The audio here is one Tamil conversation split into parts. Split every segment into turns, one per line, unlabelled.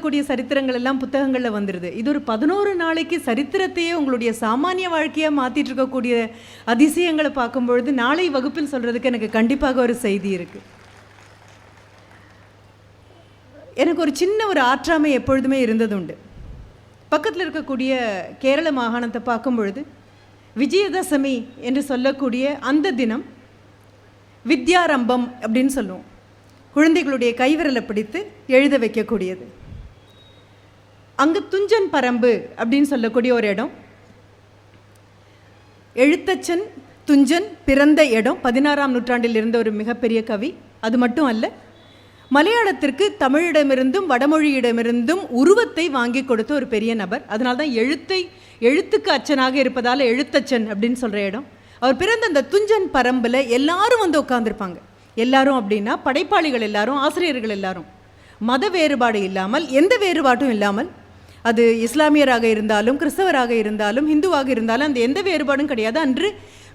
இருக்கக்கூடிய சரித்திரங்கள் எல்லாம் புத்தகங்களில் வந்துடுது. இது ஒரு 11 நாளைக்கு சரித்திரத்தையே உங்களுடைய சாமானிய வாழ்க்கையாக மாற்றிட்டு இருக்கக்கூடிய அதிசயங்களை பார்க்கும்பொழுது நாளை வகுப்பில் சொல்கிறதுக்கு எனக்கு கண்டிப்பாக ஒரு செய்தி இருக்குது. எனக்கு ஒரு சின்ன ஒரு ஆற்றாமை எப்பொழுதுமே இருந்ததுண்டு. பக்கத்தில் இருக்கக்கூடிய கேரள மாகாணத்தை பார்க்கும் பொழுது விஜயதசமி என்று சொல்லக்கூடிய அந்த தினம் வித்யாரம்பம் அப்படின்னு சொல்லுவோம். குழந்தைகளுடைய கைவிரலை பிடித்து எழுத வைக்கக்கூடியது. அங்கே துஞ்சன் பரம்பு அப்படின்னு சொல்லக்கூடிய ஒரு இடம், எழுத்தச்சன் துஞ்சன் பிறந்த இடம். 16ஆம் நூற்றாண்டில் இருந்த ஒரு மிகப்பெரிய கவி. அது மட்டும் அல்ல, மலையாளத்திற்கு தமிழிடமிருந்தும் வடமொழியிடமிருந்தும் உருவத்தை வாங்கி கொடுத்த ஒரு பெரிய நபர். அதனால தான் எழுத்துக்கு அச்சனாக இருப்பதால் எழுத்தச்சன் அப்படின்னு சொல்கிற இடம். அவர் பிறந்த அந்த துஞ்சன் பரம்பில் எல்லாரும் வந்து உட்காந்துருப்பாங்க. எல்லாரும் அப்படின்னா படைப்பாளிகள் எல்லாரும், ஆசிரியர்கள் எல்லாரும், மத வேறுபாடு இல்லாமல், எந்த வேறுபாட்டும் இல்லாமல், அது இஸ்லாமியராக இருந்தாலும் கிறிஸ்தவராக இருந்தாலும் ஹிந்துவாக இருந்தாலும் அந்த எந்த வேறுபாடும் கிடையாது. அன்று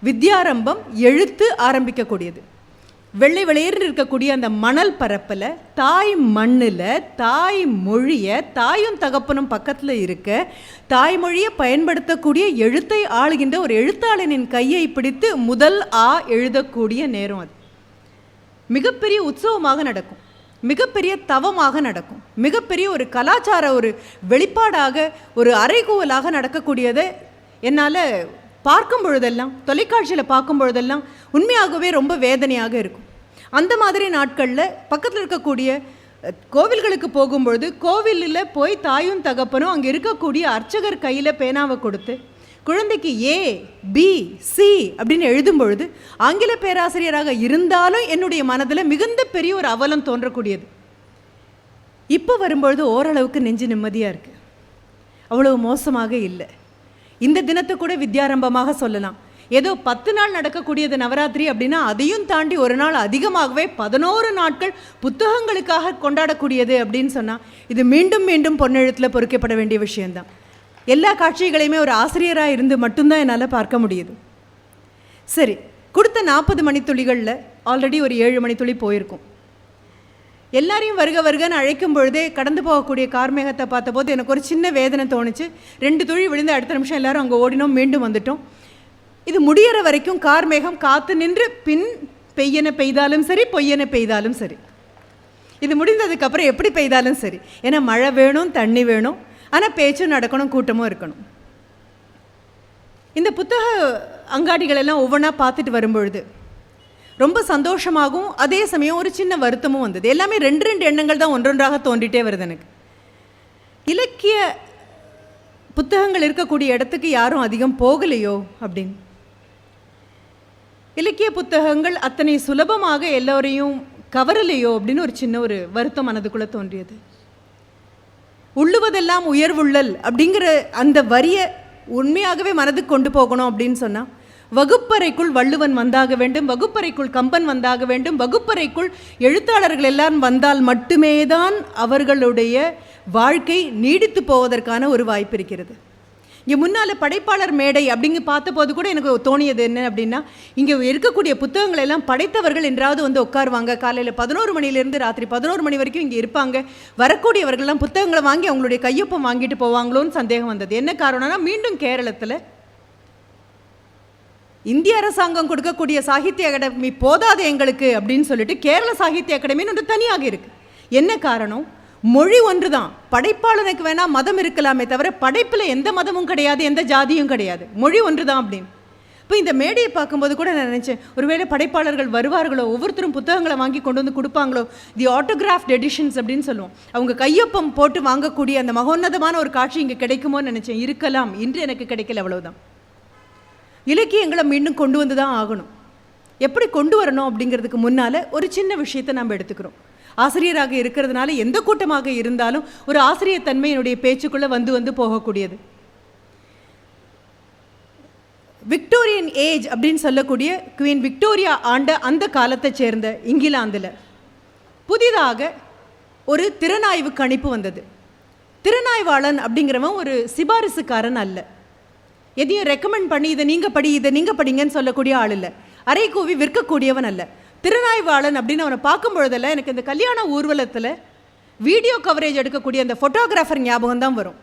வித்யாரம்பம் எழுத்து ஆரம்பிக்கக்கூடியது. வெள்ளை வெளியேறு இருக்கக்கூடிய அந்த மணல் பரப்பில் தாய் மண்ணில் தாய் மொழியை, தாயும் தகப்பனும் பக்கத்தில் இருக்க தாய்மொழியை பயன்படுத்தக்கூடிய எழுத்தை ஆளுகின்ற ஒரு எழுத்தாளனின் கையை பிடித்து முதல் எழுதக்கூடிய நேரம். அது மிகப்பெரிய உற்சவமாக நடக்கும், மிகப்பெரிய தவமாக நடக்கும், மிகப்பெரிய ஒரு கலாச்சார ஒரு வெளிப்பாடாக ஒரு அறைகூவலாக நடக்கக்கூடியதை என்னால் பார்க்கும் பொழுதெல்லாம், தொலைக்காட்சியில் பார்க்கும் பொழுதெல்லாம் உண்மையாகவே ரொம்ப வேதனையாக இருக்கும். அந்த மாதிரி நாட்களில் பக்கத்தில் இருக்கக்கூடிய கோவில்களுக்கு போகும்பொழுது கோவிலில் போய் தாயும் தகப்பனும் அங்கே இருக்கக்கூடிய அர்ச்சகர் கையில் பேனாவை கொடுத்து குழந்தைக்கு ABC அப்படின்னு எழுதும் பொழுது ஆங்கில பேராசிரியராக இருந்தாலும் என்னுடைய மனதில் மிகுந்த பெரிய ஒரு அவலம் தோன்றக்கூடியது. இப்போ வரும்பொழுது ஓரளவுக்கு நெஞ்சு நிம்மதியாக இருக்குது. அவ்வளவு மோசமாக இல்லை. இந்த தினத்தை கூட வித்யாரம்பமாக சொல்லலாம். ஏதோ 10 நாள் நடக்கக்கூடியது நவராத்திரி அப்படின்னா அதையும் தாண்டி ஒரு நாள் அதிகமாகவே 11 நாட்கள் புத்தகங்களுக்காக கொண்டாடக்கூடியது அப்படின்னு சொன்னால் இது மீண்டும் மீண்டும் பொன்னெழுத்தில் பொறிக்கப்பட வேண்டிய விஷயந்தான். எல்லா காட்சிகளையுமே ஒரு ஆசிரியராக இருந்து மட்டும்தான் என்னால் பார்க்க முடியுது. சரி, கொடுத்த 40 மணித்துளிகளில் ஆல்ரெடி ஒரு 7 மணித்துளி போயிருக்கும். எல்லாரையும் வருக வருகன்னு அழைக்கும் பொழுதே கடந்து போகக்கூடிய கார்மேகத்தை பார்த்தபோது எனக்கு ஒரு சின்ன வேதனை தோணுச்சு. 2 துளி விழுந்து அடுத்த நிமிஷம் எல்லாரும் அங்கே ஓடினோம், மீண்டும் வந்துட்டோம். இது முடிகிற வரைக்கும் கார்மேகம் காத்து நின்று பின் பெய்யன பெய்தாலும் சரி பொய்யன பெய்தாலும் சரி, இது முடிந்ததுக்கப்புறம் எப்படி பெய்தாலும் சரி, ஏன்னா மழை வேணும், தண்ணி வேணும், ஆனால் பேச்சும் நடக்கணும், கூட்டமும் இருக்கணும். இந்த புத்தக அங்காடிகளெல்லாம் ஒவ்வொன்றா பார்த்துட்டு வரும்பொழுது ரொம்ப சந்தோஷமாகவும் அதே சமயம் ஒரு சின்ன வருத்தமும் வந்தது. எல்லாமே 2 எண்ணங்கள் தான் ஒன்றொன்றாக தோன்றிட்டே வருது எனக்கு. இலக்கிய புத்தகங்கள் இருக்கக்கூடிய இடத்துக்கு யாரும் அதிகம் போகலையோ அப்படின்னு. இலக்கிய புத்தகங்கள் அத்தனை சுலபமாக எல்லோரையும் கவரலையோ அப்படின்னு ஒரு சின்ன ஒரு வருத்தம் மனதுக்குள்ளே தோன்றியது. உள்ளுவதெல்லாம் உயர்வுள்ளல் அப்படிங்கிற அந்த வரியை உண்மையாகவே மனதுக்கு கொண்டு போகணும் அப்படின்னு சொன்னால் வகுப்பறைக்குள் வள்ளுவன் வந்தாக வேண்டும், வகுப்பறைக்குள் கம்பன் வந்தாக வேண்டும், வகுப்பறைக்குள் எழுத்தாளர்கள் எல்லாரும் வந்தால் மட்டுமே தான் அவர்களுடைய வாழ்க்கை நீடித்து போவதற்கான ஒரு வாய்ப்பு இருக்கிறது. இங்கே முன்னால் படைப்பாளர் மேடை அப்படிங்க பார்த்தபோது கூட எனக்கு தோணியது என்ன அப்படின்னா, இங்கே இருக்கக்கூடிய புத்தகங்கள் எல்லாம் படைத்தவர்கள் என்றாவது வந்து உட்காருவாங்க. காலையில் 11 மணிலேருந்து ராத்திரி 11 மணி வரைக்கும் இங்கே இருப்பாங்க. வரக்கூடியவர்கள்லாம் புத்தகங்களை வாங்கி அவங்களுடைய கையொப்பம் வாங்கிட்டு போவாங்களோன்னு சந்தேகம் வந்தது. என்ன காரணம்னா, மீண்டும் கேரளத்தில் இந்திய அரசாங்கம் கொடுக்கக்கூடிய சாகித்ய அகாடமி போதாது எங்களுக்கு அப்படின்னு சொல்லிட்டு கேரள சாகித்ய அகாடமின்னு ஒன்று தனியாக இருக்குது. என்ன காரணம்? மொழி ஒன்று தான். படைப்பாளனுக்கு வேணால் மதம் இருக்கலாமே தவிர படைப்பில் எந்த மதமும் கிடையாது, எந்த ஜாதியும் கிடையாது, மொழி ஒன்று தான் அப்படின்னு. இப்போ இந்த மேடையை பார்க்கும்போது கூட நான் நினச்சேன், ஒருவேளை படைப்பாளர்கள் வருவார்களோ, ஒவ்வொருத்தரும் புத்தகங்களை வாங்கி கொண்டு வந்து கொடுப்பாங்களோ, தி ஆட்டோகிராஃப்ட் எடிஷன்ஸ் அப்படின்னு சொல்லுவோம், அவங்க கையொப்பம் போட்டு வாங்கக்கூடிய அந்த மகோன்னதமான ஒரு காட்சி இங்கே கிடைக்குமோன்னு நினச்சேன். இருக்கலாம், இன்று எனக்கு கிடைக்கல, அவ்வளவுதான். இலக்கியங்களை மீண்டும் கொண்டு வந்து தான் ஆகணும். எப்படி கொண்டு வரணும் அப்படிங்கிறதுக்கு முன்னால் ஒரு சின்ன விஷயத்தை நம்ம எடுத்துக்கிறோம். ஆசிரியராக இருக்கிறதுனால எந்த கூட்டமாக இருந்தாலும் ஒரு ஆசிரியர் தன்மை என்னுடைய பேச்சுக்குள்ளே வந்து வந்து போகக்கூடியது. விக்டோரியன் ஏஜ் அப்படின்னு சொல்லக்கூடிய குவீன் விக்டோரியா ஆண்ட அந்த காலத்தை சேர்ந்த இங்கிலாந்தில் புதிதாக ஒரு திறனாய்வு கணிப்பு வந்தது. திறனாய்வாளன் அப்படிங்கிறவன் ஒரு சிபாரிசுக்காரன் அல்ல, எதையும் ரெக்கமெண்ட் பண்ணி இதை நீங்கள் படி இதை நீங்கள் படிங்கன்னு சொல்லக்கூடிய ஆள் இல்லை, அரை கூவி விற்கக்கூடியவன் அல்ல. திறனாய்வாளன் அப்படின்னு அவனை பார்க்கும் பொழுதெல்லாம் எனக்கு இந்த கல்யாண ஊர்வலத்தில் வீடியோ கவரேஜ் எடுக்கக்கூடிய அந்த ஃபோட்டோகிராஃபர் ஞாபகம் தான் வரும்.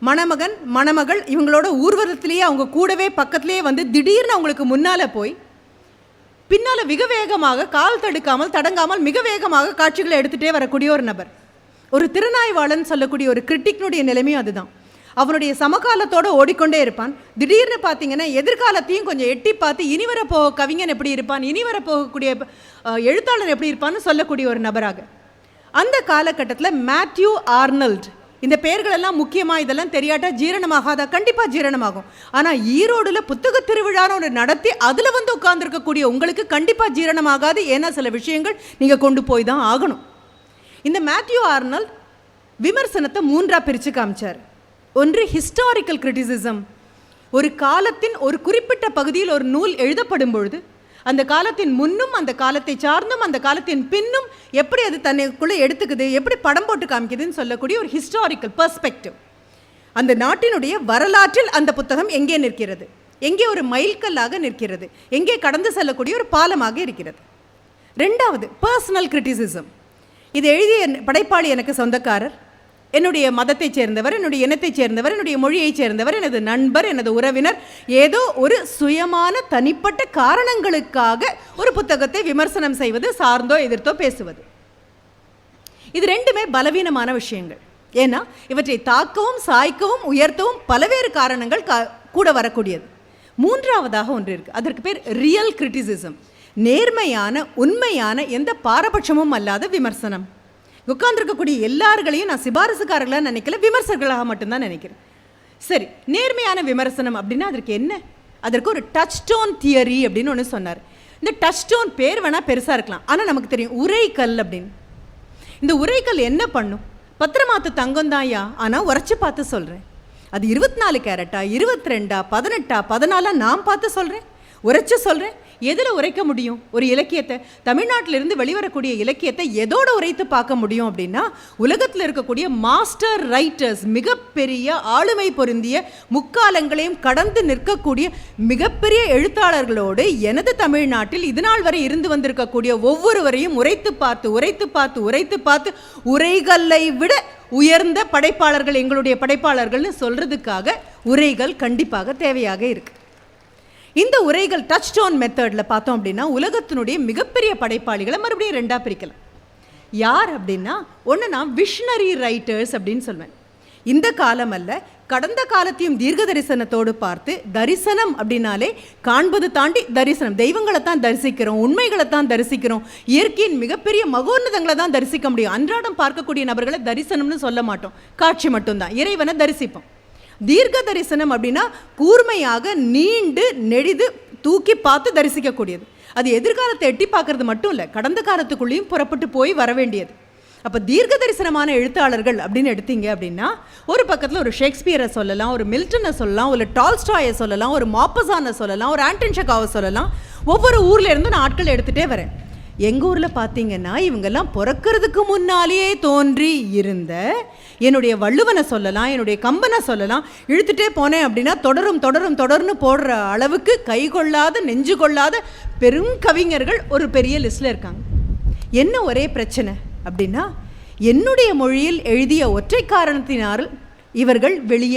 மணமகன் மணமகள் இவங்களோட ஊர்வலத்திலேயே அவங்க கூடவே பக்கத்திலேயே வந்து திடீர்னு அவங்களுக்கு முன்னால் போய் பின்னால் மிக வேகமாக கால் தடுக்காமல் தடங்காமல் மிக வேகமாக காட்சிகளை எடுத்துகிட்டே வரக்கூடிய ஒரு நபர். ஒரு திருநாய்வாளன் சொல்லக்கூடிய ஒரு கிரிட்டிக்னுடைய நிலைமையும் அதுதான். அவனுடைய சமகாலத்தோடு ஓடிக்கொண்டே இருப்பான். திடீர்னு பார்த்தீங்கன்னா எதிர்காலத்தையும் கொஞ்சம் எட்டி பார்த்து இனி வரப்போக கவிஞன் எப்படி இருப்பான், இனி வரப்போகக்கூடிய எழுத்தாளர் எப்படி இருப்பான்னு சொல்லக்கூடிய ஒரு நபராக அந்த காலகட்டத்தில் மேத்யூ ஆர்னல்ட். இந்த பெயர்களெல்லாம் முக்கியமாக இதெல்லாம் தெரியாட்டா ஜீரணமாகாதா? கண்டிப்பாக ஜீரணமாகும். ஆனால் ஈரோடில் புத்தக திருவிழான்னு ஒன்று நடத்தி அதில் வந்து உட்கார்ந்துருக்கக்கூடிய உங்களுக்கு கண்டிப்பாக ஜீரணமாகாது. ஏன்னா சில விஷயங்கள் நீங்கள் கொண்டு போய் தான் ஆகணும். இந்த மேத்யூ ஆர்னல்ட் விமர்சனத்தை 3ஆக பிரித்து காமிச்சார். ஒன்று ஹிஸ்டாரிக்கல் கிரிட்டிசிசம். ஒரு காலத்தின் ஒரு குறிப்பிட்ட பகுதியில் ஒரு நூல் எழுதப்படும் பொழுது அந்த காலத்தின் முன்னும் அந்த காலத்தை சார்ந்தும் அந்த காலத்தின் பின்னும் எப்படி அது தன்னைக்குள்ளே எடுத்துக்குது, எப்படி படம் போட்டு காமிக்குதுன்னு சொல்லக்கூடிய ஒரு ஹிஸ்டாரிக்கல் பெர்ஸ்பெக்டிவ். அந்த நாட்டினுடைய வரலாற்றில் அந்த புத்தகம் எங்கே நிற்கிறது, எங்கே ஒரு மைல்கல்லாக நிற்கிறது, எங்கே கடந்து செல்லக்கூடிய ஒரு பாலமாக இருக்கிறது. 2வது பர்சனல் கிரிட்டிசிசம். இது எழுதிய படைப்பாளி எனக்கு சொந்தக்காரர், என்னுடைய மதத்தைச் சேர்ந்தவர், என்னுடைய இனத்தைச் சேர்ந்தவர், என்னுடைய மொழியைச் சேர்ந்தவர், எனது நண்பர், எனது உறவினர். ஏதோ ஒரு சுயமான தனிப்பட்ட காரணங்களுக்காக ஒரு புத்தகத்தை விமர்சனம் செய்வது, சார்ந்தோ எதிர்த்தோ பேசுவது, இது 2மே பலவீனமான விஷயங்கள். ஏன்னா இவற்றை தாக்கவும் சாய்க்கவும் உயர்த்தவும் பல்வேறு காரணங்கள் கூட வரக்கூடியது. 3வதாக ஒன்று இருக்குது. அதற்கு பேர் ரியல் கிரிட்டிசிசம். நேர்மையான உண்மையான எந்த பாரபட்சமும் அல்லாத விமர்சனம். உட்கார்ந்துருக்கக்கூடிய எல்லார்களையும் நான் சிபாரசுக்காரர்களாக நினைக்கல, விமர்சகர்களாக மட்டும்தான் நினைக்கிறேன். சரி, நேர்மையான விமர்சனம் அப்படின்னா அதற்கு என்ன? அதற்கு ஒரு டச் ஸ்டோன் தியரி அப்படின்னு ஒன்று சொன்னார். இந்த டச் ஸ்டோன் பேர் வேணால் பெருசாக இருக்கலாம், ஆனால் நமக்கு தெரியும் உரைக்கல் அப்படின்னு. இந்த உரைக்கல் என்ன பண்ணும்? பத்திரமாத்து தங்கம் தான்யா, ஆனால் உரைச்சி பார்த்து சொல்கிறேன். அது 24 கேரட்டா, 22, 18, 14 நான் பார்த்து சொல்கிறேன், உரைச்சி சொல்கிறேன். எதில் உரைக்க முடியும்? ஒரு இலக்கியத்தை, தமிழ்நாட்டிலிருந்து வெளிவரக்கூடிய இலக்கியத்தை எதோடு உரைத்து பார்க்க முடியும் அப்படின்னா, உலகத்தில் இருக்கக்கூடிய மாஸ்டர் ரைட்டர்ஸ், மிகப்பெரிய ஆளுமை பொருந்திய முக்காலங்களையும் கடந்து நிற்கக்கூடிய மிகப்பெரிய எழுத்தாளர்களோடு எனது தமிழ்நாட்டில் இதுநாள் வரை இருந்து வந்திருக்கக்கூடிய ஒவ்வொருவரையும் உரைத்து பார்த்து உரைத்து பார்த்து உரைத்து பார்த்து உரைகளை விட உயர்ந்த படைப்பாளர்கள் எங்களுடைய படைப்பாளர்கள்னு சொல்கிறதுக்காக உரைகள் கண்டிப்பாக தேவையாக இருக்குது. இந்த உரைகள் டச் ஸ்டோன் மெத்தடில் பார்த்தோம் அப்படின்னா உலகத்தினுடைய மிகப்பெரிய படைப்பாளிகளை மறுபடியும் 2ஆக பிரிக்கலாம். யார் அப்படின்னா, ஒன்று நான் விஷனரி ரைட்டர்ஸ் அப்படின்னு சொல்வேன். இந்த காலம் அல்ல, கடந்த காலத்தையும் தீர்க்க தரிசனத்தோடு பார்த்து, தரிசனம் அப்படின்னாலே காண்பது தாண்டி தரிசனம், தெய்வங்களை தான் தரிசிக்கிறோம், உண்மைகளை தான் தரிசிக்கிறோம், இயற்கையின் மிகப்பெரிய மகோன்னதங்களை தான் தரிசிக்க முடியும். அன்றாடம் பார்க்கக்கூடிய நபர்களை தரிசனம்னு சொல்ல மாட்டோம், காட்சி மட்டும்தான், இறைவனை தரிசிப்போம். தீர்க்க தரிசனம் அப்படின்னா கூர்மையாக நீண்டு நெடிது தூக்கி பார்த்து தரிசிக்கக்கூடியது. அது எதிர்காலத்தை எட்டி பார்க்கறது மட்டும் இல்லை, கடந்த காலத்துக்குள்ளேயும் புறப்பட்டு போய் வர வேண்டியது. அப்போ தீர்க்க தரிசனமான எழுத்தாளர்கள் அப்படின்னு எடுத்தீங்க அப்படின்னா, ஒரு பக்கத்தில் ஒரு ஷேக்ஸ்பியரை சொல்லலாம், ஒரு மில்டனை சொல்லலாம், ஒரு டால்ஸ்டாயை சொல்லலாம், ஒரு மாப்பசானை சொல்லலாம், ஒரு ஆண்டன் செகாவை சொல்லலாம். ஒவ்வொரு ஊரில் இருந்து நான் ஆட்கள் எடுத்துகிட்டே வரேன். எங்கள் ஊரில் பார்த்தீங்கன்னா இவங்கெல்லாம் பிறக்கிறதுக்கு முன்னாலேயே தோன்றி இருந்த என்னுடைய வள்ளுவனை சொல்லலாம், என்னுடைய கம்பனை சொல்லலாம். இழுத்துட்டே போனேன் அப்படின்னா தொடரும் தொடரும் தொடர்னு போடுற அளவுக்கு கை கொள்ளாத நெஞ்சு கொள்ளாத பெரும் கவிஞர்கள் ஒரு பெரிய லிஸ்ட்டில் இருக்காங்க. என்ன ஒரே பிரச்சனை அப்படின்னா, என்னுடைய மொழியில் எழுதிய ஒற்றை காரணத்தினால் இவர்கள் வெளியே